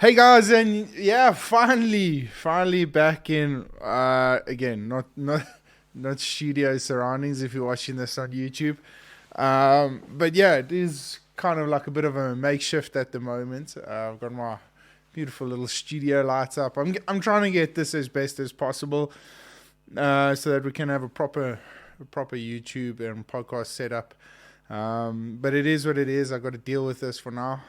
Hey guys, and yeah, finally back in again, not studio surroundings if you're watching this on YouTube. But yeah, it is kind of like a bit of a makeshift at the moment. I've got my beautiful little studio lights up. I'm trying to get this as best as possible, so that we can have a proper YouTube and podcast setup. But it is what it is. I got to deal with this for now.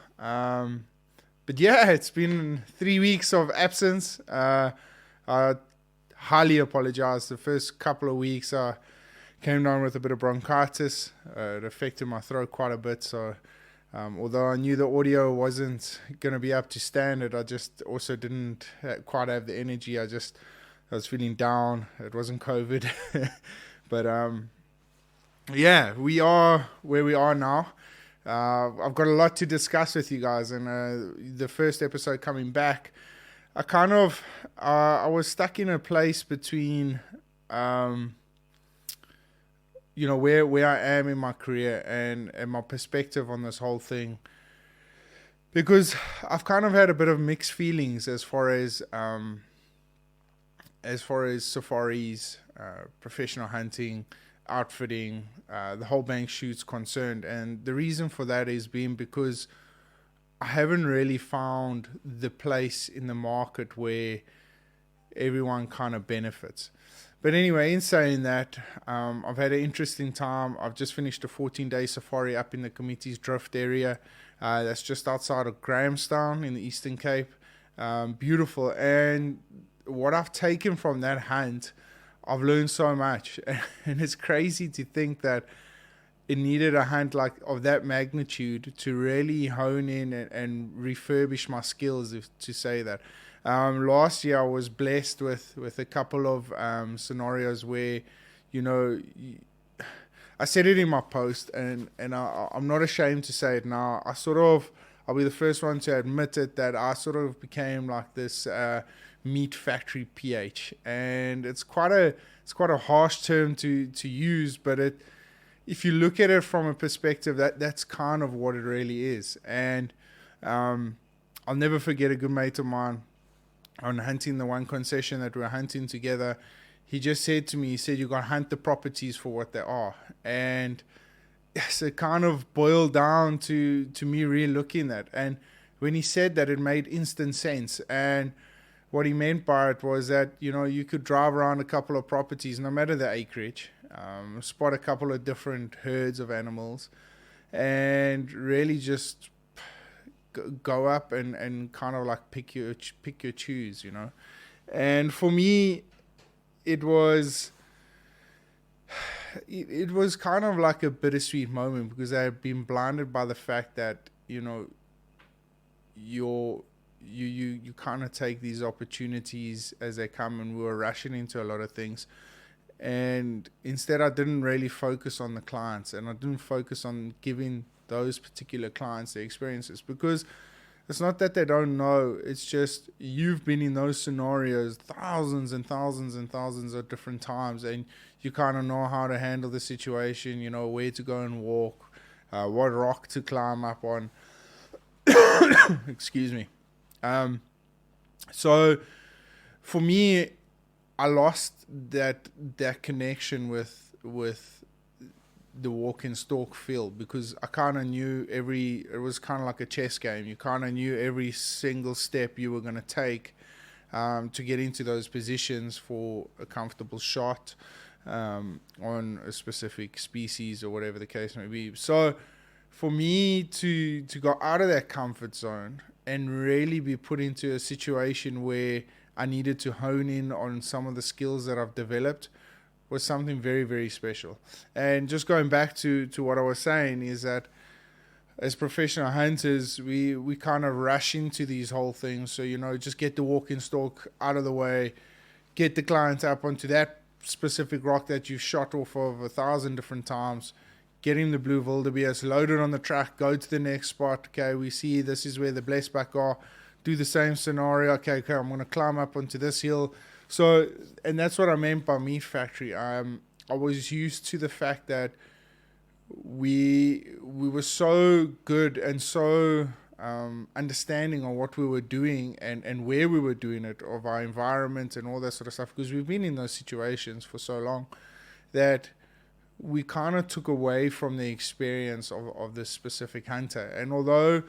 But yeah, it's been 3 weeks of absence. I highly apologize. The first couple of weeks I came down with a bit of bronchitis. It affected my throat quite a bit. So although I knew the audio wasn't going to be up to standard, I just also didn't quite have the energy. I was feeling down. It wasn't COVID. But yeah, we are where we are now. I've got a lot to discuss with you guys, and the first episode coming back, I was stuck in a place between, where I am in my career and my perspective on this whole thing, because I've kind of had a bit of mixed feelings as far as safaris, professional hunting, outfitting, the whole bank shoot's concerned. And the reason for that is being because I haven't really found the place in the market where everyone kind of benefits. But anyway, in saying that, I've had an interesting time. I've just finished a 14-day safari up in the Committee's Drift area. That's just outside of Grahamstown in the Eastern Cape. Beautiful. And what I've taken from that hunt, I've learned so much. And it's crazy to think that it needed a hunt like of that magnitude to really hone in and refurbish my skills, if to say that. Last year I was blessed with a couple of scenarios where, you know, I said it in my post, and I'm not ashamed to say it now. I'll be the first one to admit it, that I sort of became like this meat factory PH, and it's quite a harsh term to use, but if you look at it from a perspective, that's kind of what it really is. And I'll never forget a good mate of mine on hunting the one concession that we were hunting together. He just said to me, he said, you got to hunt the properties for what they are. And yes, it kind of boiled down to me really looking at. And when he said that, it made instant sense. And what he meant by it was that, you know, you could drive around a couple of properties, no matter the acreage, spot a couple of different herds of animals, and really just go up and kind of like pick your choose, you know. And for me, it was kind of like a bittersweet moment, because I had been blinded by the fact that, you know, you kind of take these opportunities as they come, and we were rushing into a lot of things. And instead, I didn't really focus on the clients, and I didn't focus on giving those particular clients their experiences, because it's not that they don't know. It's just you've been in those scenarios thousands and thousands and thousands of different times, and you kind of know how to handle the situation, you know, where to go and walk, what rock to climb up on. Excuse me. So for me, I lost that connection with the walk and stalk feel, because I kind of knew it was kind of like a chess game. You kind of knew every single step you were going to take to get into those positions for a comfortable shot on a specific species or whatever the case may be. So for me to go out of that comfort zone and really be put into a situation where I needed to hone in on some of the skills that I've developed was something very, very special. And just going back to what I was saying is that as professional hunters, we kind of rush into these whole things. So, you know, just get the walking stalk out of the way, get the client up onto that specific rock that you've shot off of 1,000 different times, get him the blue wildebeest, load it on the track, go to the next spot. Okay, we see this is where the blessback are. Do the same scenario. Okay, I'm going to climb up onto this hill. So, and that's what I meant by meat factory. I was used to the fact that we were so good and so understanding of what we were doing and where we were doing it, of our environment and all that sort of stuff, because we've been in those situations for so long that we kind of took away from the experience of this specific hunter. And although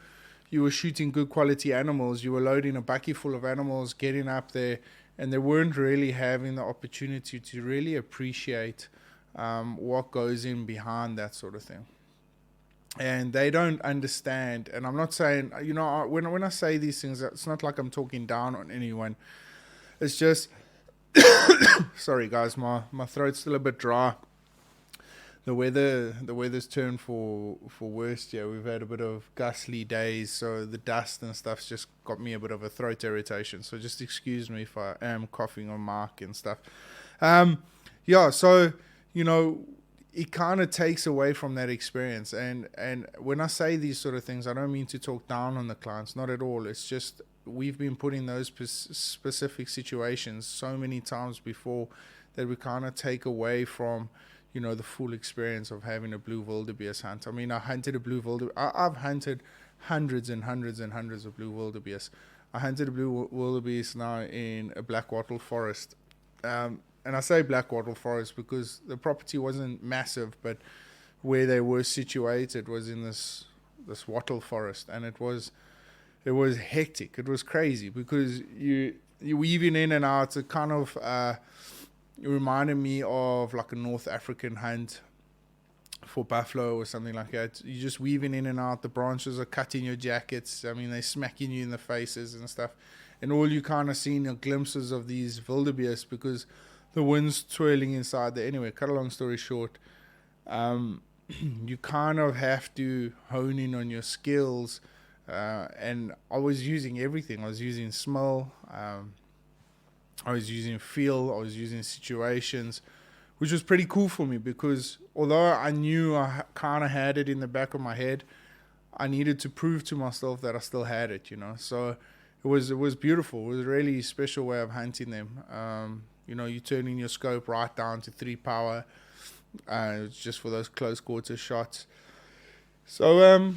you were shooting good quality animals, you were loading a bucket full of animals, getting up there, and they weren't really having the opportunity to really appreciate what goes in behind that sort of thing. And they don't understand. And I'm not saying, when I say these things, it's not like I'm talking down on anyone. It's just, sorry guys, my throat's still a bit dry. The weather's turned for worse. Yeah, we've had a bit of gustly days, so the dust and stuff's just got me a bit of a throat irritation. So just excuse me if I am coughing on mic and stuff. So it kind of takes away from that experience. And when I say these sort of things, I don't mean to talk down on the clients, not at all. It's just we've been put in those specific situations so many times before that we kind of take away from the full experience of having a blue wildebeest hunt. I mean, I hunted a blue wildebeest. I've hunted hundreds and hundreds and hundreds of blue wildebeest. I hunted a blue wildebeest now in a black wattle forest. And I say black wattle forest because the property wasn't massive, but where they were situated was in this wattle forest, and it was hectic. It was crazy because you weaving in and out. It kind of it reminded me of like a North African hunt for buffalo or something like that. You're just weaving in and out. The branches are cutting your jackets. I mean, they're smacking you in the faces and stuff. And all you kind of seeing are glimpses of these wildebeest because the wind's twirling inside there. Anyway, cut a long story short, you kind of have to hone in on your skills. And I was using everything. I was using smell. I was using feel. I was using situations, which was pretty cool for me because although I knew I kind of had it in the back of my head, I needed to prove to myself that I still had it, So it was beautiful. It was a really special way of hunting them. You're turning your scope right down to 3 power, just for those close quarter shots. So,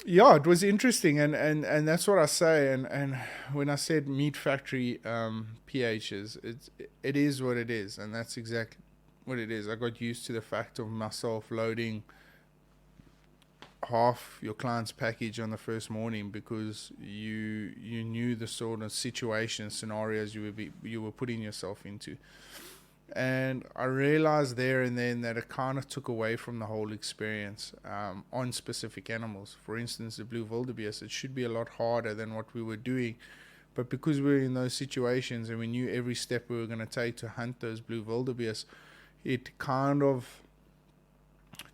it was interesting, and that's what I say. And when I said meat factory pHs, it is what it is, and that's exactly what it is. I got used to the fact of myself loading half your client's package on the first morning because you knew the sort of scenarios you were putting yourself into. And I realized there and then that it kind of took away from the whole experience on specific animals. For instance, the blue wildebeest, it should be a lot harder than what we were doing. But because we were in those situations and we knew every step we were going to take to hunt those blue wildebeest, it kind of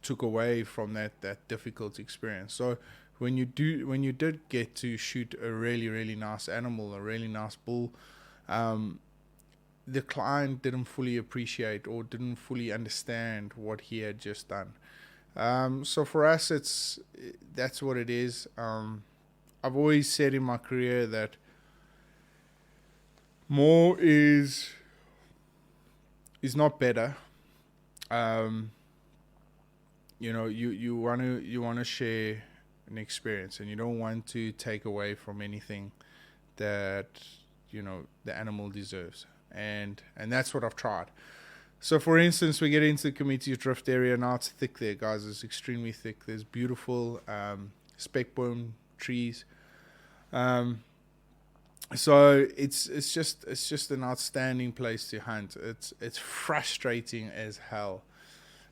took away from that difficult experience. So when you did get to shoot a really, really nice animal, a really nice bull, the client didn't fully appreciate or didn't fully understand what he had just done. So for us, that's what it is. I've always said in my career that more is not better. You want to share an experience, and you don't want to take away from anything that the animal deserves. And that's what I've tried. So for instance, we get into the community drift area now. It's thick there, guys. It's extremely thick. There's beautiful speckbone trees. So it's just an outstanding place to hunt. It's frustrating as hell.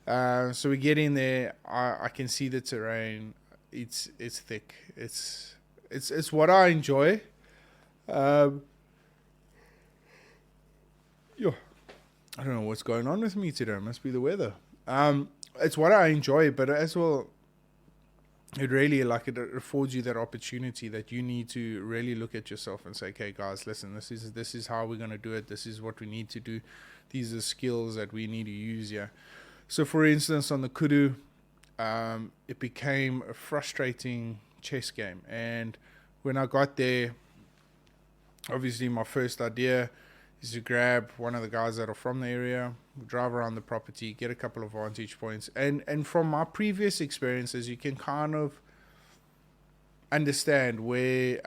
So we get in there. I can see the terrain. It's thick. It's what I enjoy. I don't know what's going on with me today. It must be the weather. It's what I enjoy, but as well, it really it affords you that opportunity that you need to really look at yourself and say, okay, guys, listen, this is how we're going to do it. This is what we need to do. These are skills that we need to use here. So, for instance, on the kudu, it became a frustrating chess game. And when I got there, obviously my first idea is to grab one of the guys that are from the area, drive around the property, get a couple of vantage points. And from my previous experiences, you can kind of understand where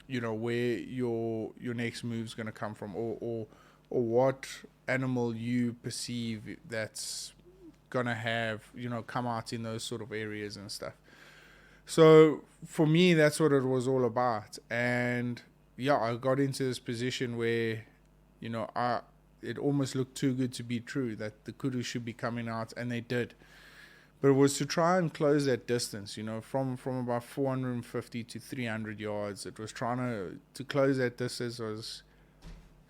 where your next move's going to come from, or what animal you perceive that's going to have come out in those sort of areas and stuff. So for me, that's what it was all about. And yeah, I got into this position where I it almost looked too good to be true that the kudu should be coming out, and they did. But it was to try and close that distance, from about 450 to 300 yards. It was trying to close that distance was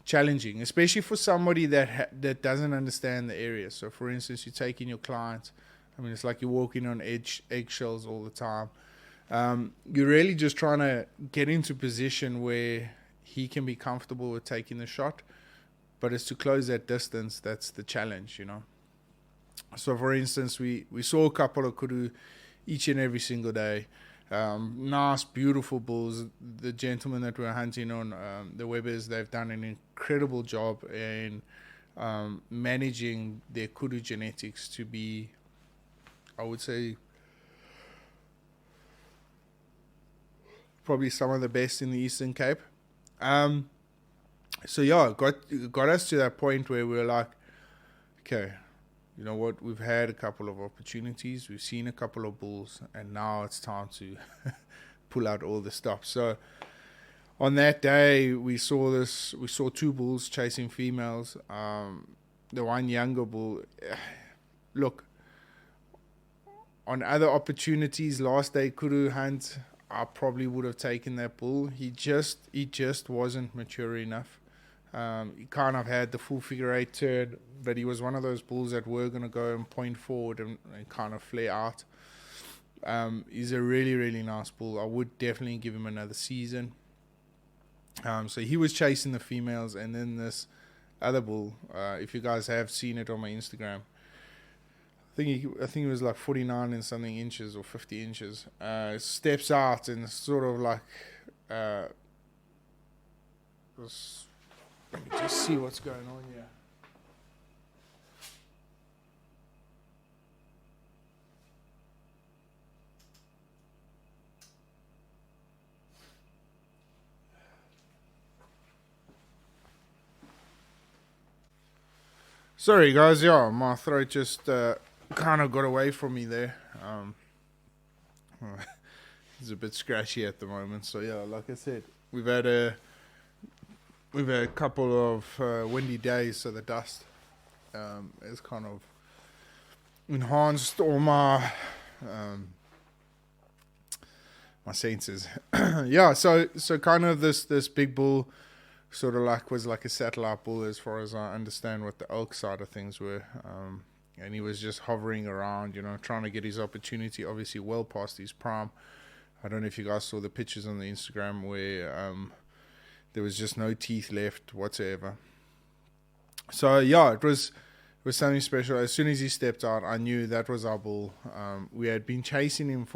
challenging, especially for somebody that doesn't understand the area. So, for instance, you're taking your client. I mean, it's like you're walking on eggshells all the time. You're really just trying to get into position where he can be comfortable with taking the shot, but it's to close that distance that's the challenge. So, for instance, we saw a couple of kudu each and every single day. Nice, beautiful bulls. The gentlemen that we're hunting on, the Webbers, they've done an incredible job in managing their kudu genetics to be, I would say, probably some of the best in the Eastern Cape. So yeah, got us to that point where we were like, okay, you know what, we've had a couple of opportunities, we've seen a couple of bulls, and now it's time to pull out all the stops. So on that day, we saw two bulls chasing females. The one younger bull, look, on other opportunities, last day kudu hunt, I probably would have taken that bull. He just wasn't mature enough. He kind of had the full figure eight turn, but he was one of those bulls that were going to go and point forward and kind of flare out. He's a really, really nice bull. I would definitely give him another season. So he was chasing the females, and then this other bull, if you guys have seen it on my Instagram, I think he was like 49 and something inches or 50 inches. Steps out and sort of like, let me just see what's going on here. Sorry guys, yeah, my throat just kind of got away from me there. It's a bit scratchy at the moment, so yeah, like I said, we've had a couple of windy days, so the dust has kind of enhanced all my my senses. Yeah, so kind of this big bull sort of like was like a satellite bull as far as I understand what the elk side of things were, and he was just hovering around, trying to get his opportunity, obviously well past his prime. I don't know if you guys saw the pictures on the Instagram where there was just no teeth left whatsoever. So yeah, it was something special. As soon as he stepped out, I knew that was our bull. We had been chasing him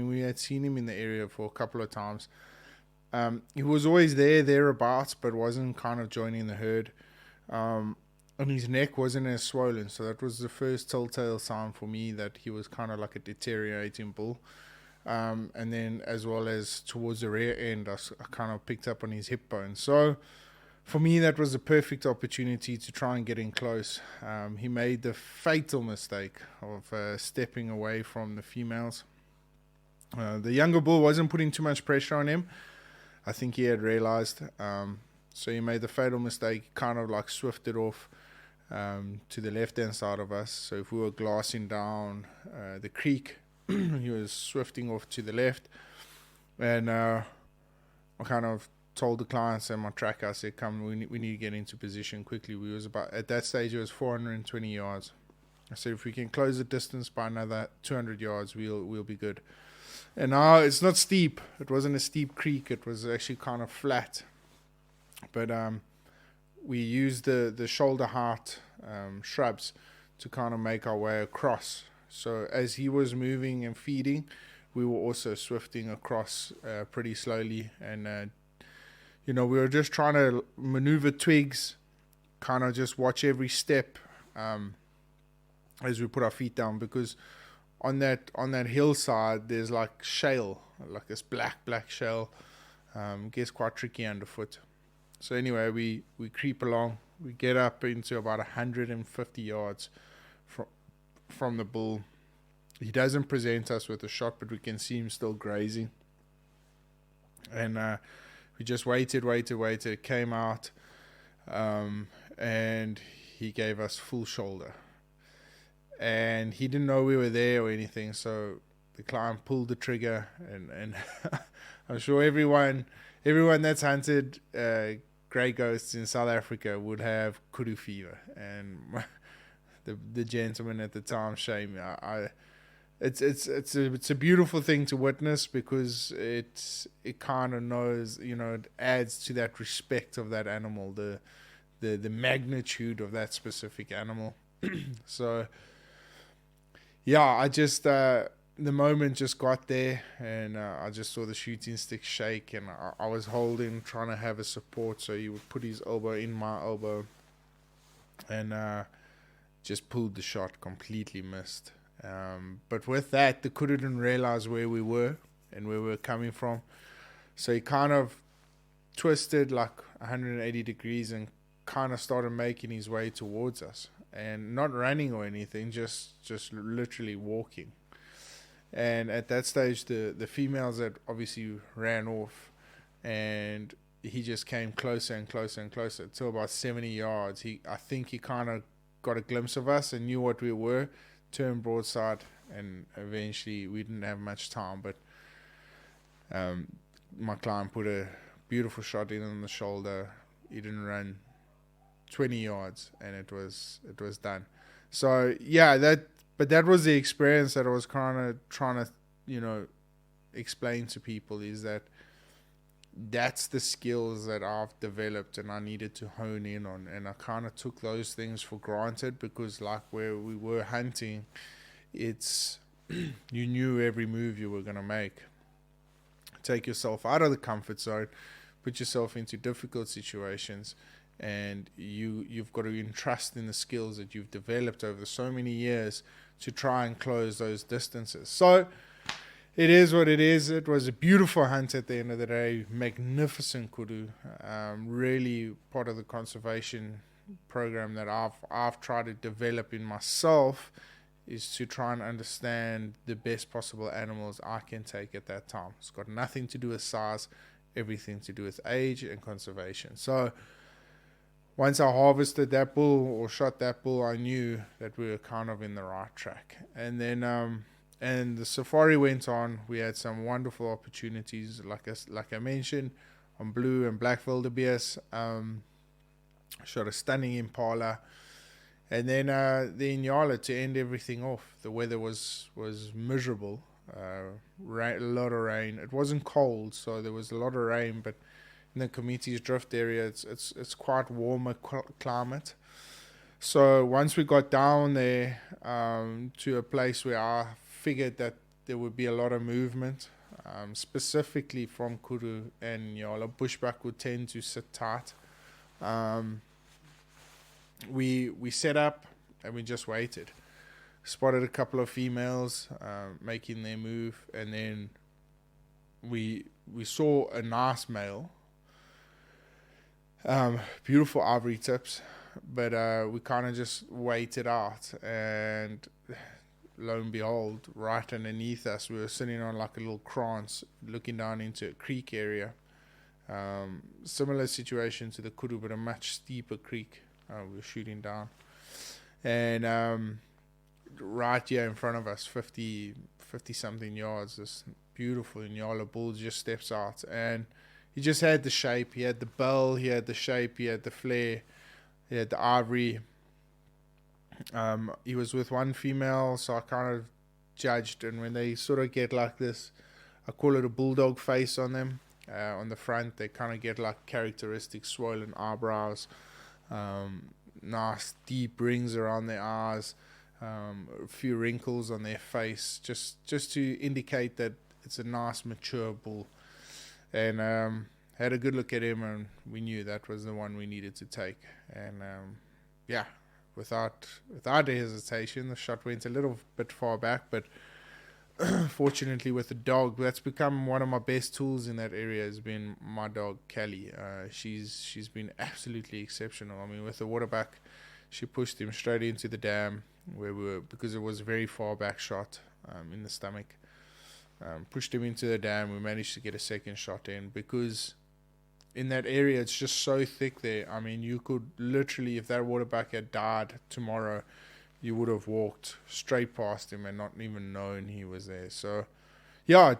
we had seen him in the area for a couple of times. He was always thereabouts, but wasn't kind of joining the herd. And his neck wasn't as swollen, so that was the first telltale sign for me that he was kind of like a deteriorating bull. And then as well as towards the rear end, I kind of picked up on his hip bone. So for me, that was a perfect opportunity to try and get in close. He made the fatal mistake of stepping away from the females. The younger bull wasn't putting too much pressure on him. I think he had realized. So he made the fatal mistake, kind of like swifted off to the left-hand side of us. So if we were glassing down the creek, he was swifting off to the left. And I kind of told the clients and my tracker, I said, come, we need to get into position quickly. We was about, at that stage, it was 420 yards. I said, if we can close the distance by another 200 yards, we'll be good. And now it's not steep. It wasn't a steep creek. It was actually kind of flat. But we used the shoulder height shrubs to kind of make our way across. So as he was moving and feeding, we were also swifting across pretty slowly. And, we were just trying to maneuver twigs, kind of just watch every step as we put our feet down, because on that hillside, there's like shale, like this black shale. Gets quite tricky underfoot. So anyway, we creep along. We get up into about 150 yards from the bull. He doesn't present us with a shot, but we can see him still grazing. And we just waited. It came out, and he gave us full shoulder. And he didn't know we were there or anything, so the client pulled the trigger, and I'm sure everyone that's hunted grey ghosts in South Africa would have kudu fever. And the gentleman at the time, shame, it's a beautiful thing to witness, because it kind of knows, it adds to that respect of that animal, the magnitude of that specific animal. So yeah, I just the moment just got there, and I just saw the shooting stick shake, and I was holding, trying to have a support, so he would put his elbow in my elbow, and just pulled the shot, completely missed. But with that, the kudu didn't realize where we were and where we were coming from, so he kind of twisted like 180 degrees and kind of started making his way towards us, and not running or anything, just literally walking. And at that stage, the females had obviously ran off, and he just came closer and closer and closer till about 70 yards. I think he kind of got a glimpse of us and knew what we were, turned broadside, and eventually we didn't have much time, but my client put a beautiful shot in on the shoulder. He didn't run 20 yards, and it was done. So yeah, that was the experience that I was kind of trying to explain to people, is that's the skills that I've developed and I needed to hone in on, and I kind of took those things for granted, because like where we were hunting, it's you knew every move you were going to make. Take yourself out of the comfort zone, put yourself into difficult situations, and you've got to entrust in the skills that you've developed over so many years to try and close those distances. So it is what it is. It was a beautiful hunt at the end of the day, magnificent kudu, really part of the conservation program that I've tried to develop in myself, is to try and understand the best possible animals I can take at that time. It's got nothing to do with size, everything to do with age and conservation. So once I harvested that bull or shot that bull, I knew that we were kind of in the right track. And then and the safari went on. We had some wonderful opportunities, like I mentioned, on blue and black wildebeest. Shot a stunning impala, and then the Inyala to end everything off. The weather was miserable. A lot of rain. It wasn't cold, so there was a lot of rain, but in the Committee's Drift area, it's quite warmer climate. So once we got down there to a place where I figured that there would be a lot of movement, specifically from kudu and Nyala, bushbuck would tend to sit tight. We set up and we just waited. Spotted a couple of females making their move, and then we saw a nice male. Beautiful ivory tips, but we kind of just waited out, and lo and behold, right underneath us, we were sitting on like a little krantz looking down into a creek area. Similar situation to the kudu, but a much steeper creek. We were shooting down, and right here in front of us, 50 something yards, this beautiful Inyala bull just steps out, and he just had the shape, he had the bell, he had the shape, he had the flare, he had the ivory. He was with one female, so I kind of judged, and when they sort of get like this, I call it a bulldog face on them, on the front, they kind of get like characteristic swollen eyebrows, nice deep rings around their eyes, a few wrinkles on their face, just to indicate that it's a nice mature bull. And had a good look at him, and we knew that was the one we needed to take. And without hesitation, the shot went a little bit far back, but fortunately with the dog, that's become one of my best tools in that area has been my dog Kelly. She's been absolutely exceptional. I mean, with the waterback, she pushed him straight into the dam where we were, because it was a very far back shot in the stomach. Pushed him into the dam. We managed to get a second shot in because in that area it's just so thick there. I mean, you could literally, if that waterback had died tomorrow, you would have walked straight past him and not even known he was there. So, yeah,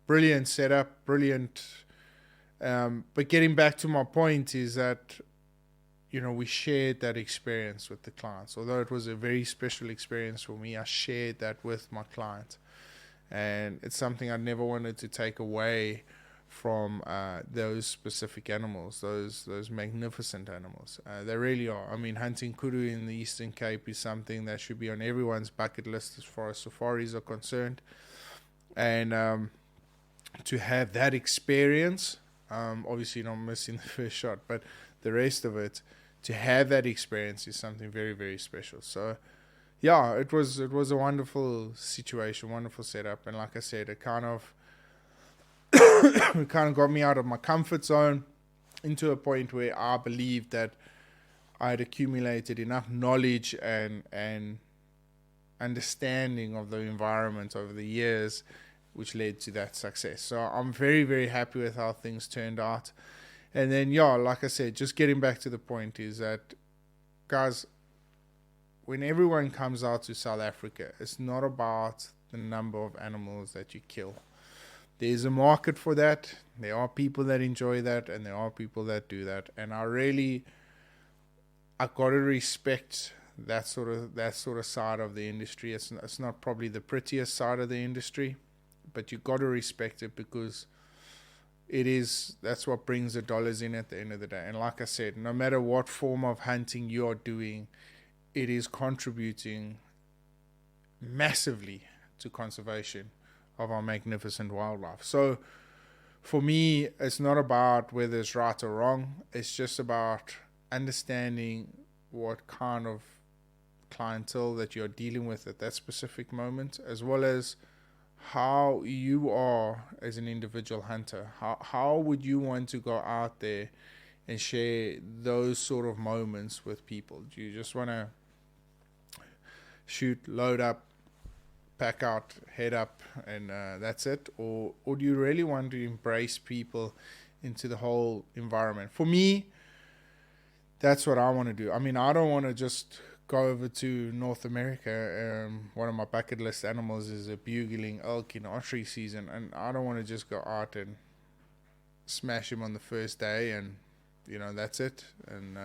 brilliant setup, brilliant. But getting back to my point is that, we shared that experience with the clients. Although it was a very special experience for me, I shared that with my client. And it's something I never wanted to take away from those specific animals, those magnificent animals. They really are. I mean, hunting kudu in the Eastern Cape is something that should be on everyone's bucket list as far as safaris are concerned. And to have that experience, obviously not missing the first shot, but the rest of it, to have that experience is something very, very special. So, yeah, it was a wonderful situation, wonderful setup. And like I said, it kind of got me out of my comfort zone into a point where I believed that I had accumulated enough knowledge and understanding of the environment over the years, which led to that success. So I'm very, very happy with how things turned out. And then, yeah, like I said, just getting back to the point is that, guys, when everyone comes out to South Africa, it's not about the number of animals that you kill. There's a market for that. There are people that enjoy that, and there are people that do that. And I got to respect that sort of side of the industry. It's not probably the prettiest side of the industry, but you got to respect it because that's what brings the dollars in at the end of the day. And like I said, no matter what form of hunting you are doing, it is contributing massively to conservation of our magnificent wildlife. So for me, it's not about whether it's right or wrong. It's just about understanding what kind of clientele that you're dealing with at that specific moment, as well as how you are as an individual hunter. How would you want to go out there and share those sort of moments with people? Do you just want to shoot, load up, pack out, head up, and that's it? Or do you really want to embrace people into the whole environment? For me, that's what I want to do. I mean, I don't want to just go over to North America. One of my bucket list animals is a bugling elk in archery season, and I don't want to just go out and smash him on the first day and that's it, and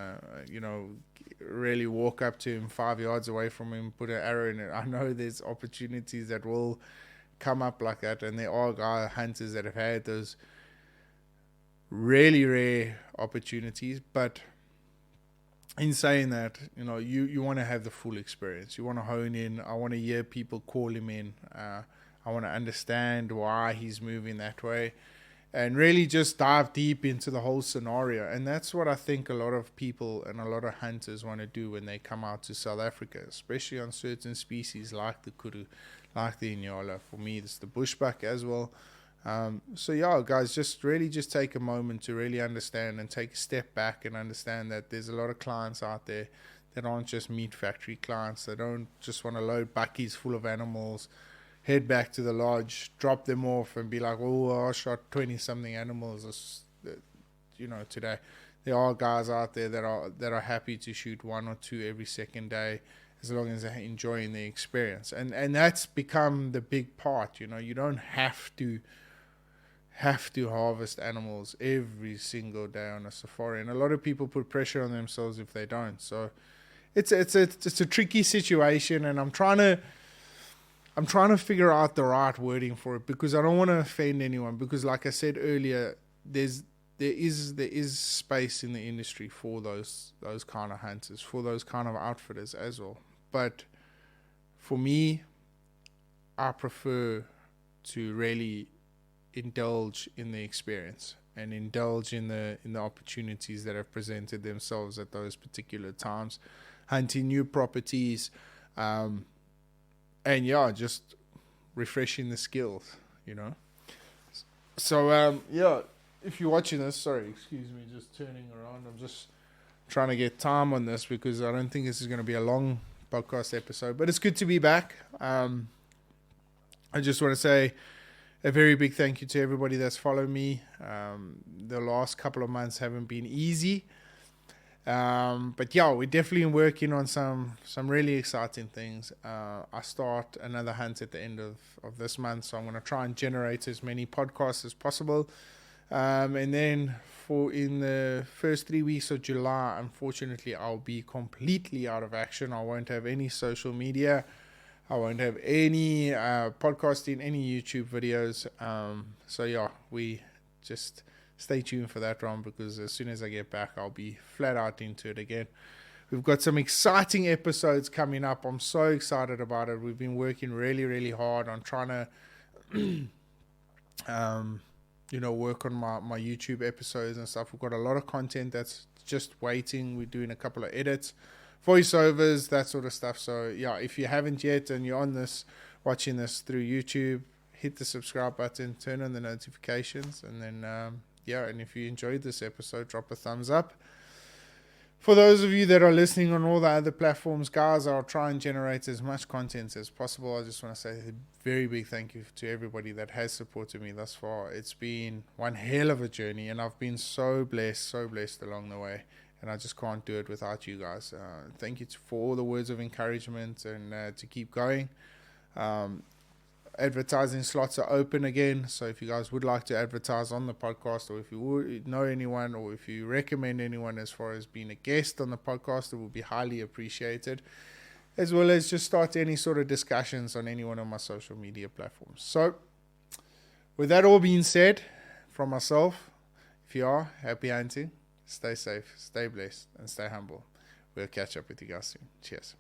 really walk up to him 5 yards away from him, put an arrow in it. I know there's opportunities that will come up like that, and there are hunters that have had those really rare opportunities. But in saying that, you want to have the full experience. You want to hone in. I want to hear people call him in. I want to understand why he's moving that way, and really just dive deep into the whole scenario. And that's what I think a lot of people and a lot of hunters want to do when they come out to South Africa, especially on certain species like the kudu, like the inyala. For me, it's the bushbuck as well. So yeah, guys, just take a moment to really understand and take a step back and understand that there's a lot of clients out there that aren't just meat factory clients. They don't just want to load buckies full of animals, head back to the lodge, drop them off, and be like, oh, I shot 20-something animals, today. There are guys out there that are happy to shoot 1 or 2 every second day, as long as they're enjoying the experience. And that's become the big part. You don't have to harvest animals every single day on a safari, and a lot of people put pressure on themselves if they don't. So it's a tricky situation, and I'm trying to figure out the right wording for it, because I don't want to offend anyone, because like I said earlier, there is space in the industry for those kind of hunters, for those kind of outfitters as well. But for me, I prefer to really indulge in the experience and indulge in the opportunities that have presented themselves at those particular times, hunting new properties, and yeah, just refreshing the skills, you know. So yeah, if you're watching this, sorry, excuse me, just turning around. I'm just trying to get time on this because I don't think this is going to be a long podcast episode, but it's good to be back. I just want to say a very big thank you to everybody that's followed me. The last couple of months haven't been easy. But yeah, we're definitely working on some really exciting things. I start another hunt at the end of this month, so I'm going to try and generate as many podcasts as possible. And then in the first 3 weeks of July, unfortunately, I'll be completely out of action. I won't have any social media. I won't have any podcasting, any YouTube videos. So yeah, we just stay tuned for that one, because as soon as I get back, I'll be flat out into it again. We've got some exciting episodes coming up. I'm so excited about it. We've been working really, really hard on trying to work on my YouTube episodes and stuff. We've got a lot of content that's just waiting. We're doing a couple of edits, voiceovers, that sort of stuff. So yeah, if you haven't yet and you're on this, watching this through YouTube, hit the subscribe button, turn on the notifications, and then and if you enjoyed this episode, drop a thumbs up. For those of you that are listening on all the other platforms, guys, I'll try and generate as much content as possible. I just want to say a very big thank you to everybody that has supported me thus far. It's been one hell of a journey, and I've been so blessed along the way, and I just can't do it without you guys. Thank you for all the words of encouragement and to keep going. Advertising slots are open again, so if you guys would like to advertise on the podcast, or if you would know anyone, or if you recommend anyone as far as being a guest on the podcast, it would be highly appreciated, as well as just start any sort of discussions on any one of my social media platforms. So with that all being said, from myself, if you are, happy hunting, stay safe, stay blessed, and stay humble. We'll catch up with you guys soon. Cheers.